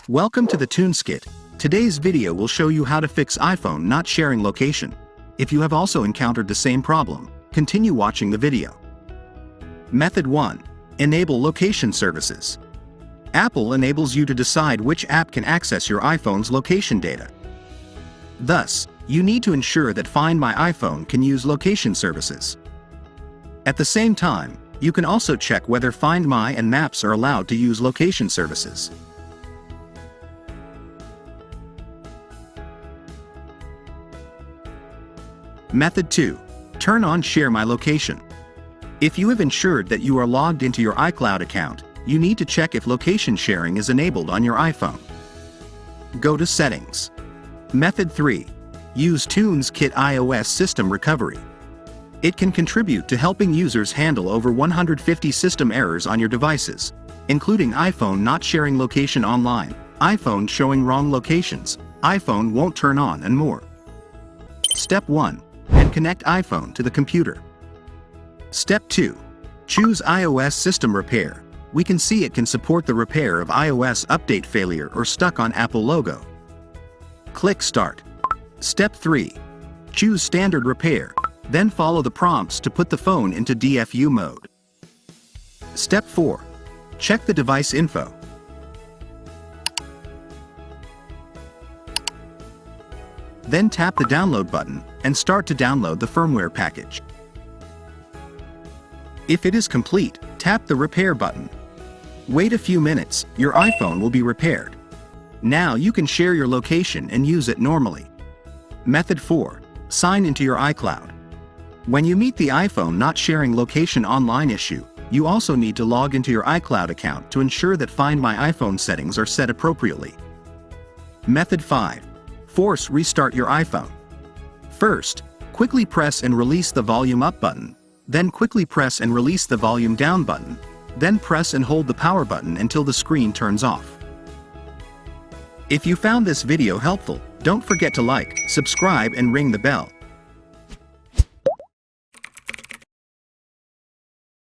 Welcome to the TunesKit. Today's video will show you how to fix iPhone not sharing location. If you have also encountered the same problem, continue watching the video. Method 1. Enable location services. Apple enables you to decide which app can access your iPhone's location data. Thus, you need to ensure that Find My iPhone can use location services. At the same time, you can also check whether Find My and Maps are allowed to use location services. Method 2. Turn on Share My Location. If you have ensured that you are logged into your iCloud account, you need to check if location sharing is enabled on your iPhone. Go to Settings. Method 3. Use TunesKit iOS System Recovery. It can contribute to helping users handle over 150 system errors on your devices, including iPhone not sharing location online, iPhone showing wrong locations, iPhone won't turn on, and more. Step 1. And connect iPhone to the computer. Step 2. Choose iOS System Repair. We can see it can support the repair of iOS update failure or stuck on Apple logo. Click Start. Step 3. Choose Standard Repair, then follow the prompts to put the phone into DFU mode. Step 4. Check the device info. Then tap the download button and start to download the firmware package. If it is complete, tap the repair button. Wait a few minutes, your iPhone will be repaired. Now you can share your location and use it normally. Method 4. Sign into your iCloud. When you meet the iPhone not sharing location online issue, you also need to log into your iCloud account to ensure that Find My iPhone settings are set appropriately. Method 5. Force restart your iPhone. First, quickly press and release the volume up button, then quickly press and release the volume down button, then press and hold the power button until the screen turns off. If you found this video helpful, don't forget to like, subscribe and ring the bell.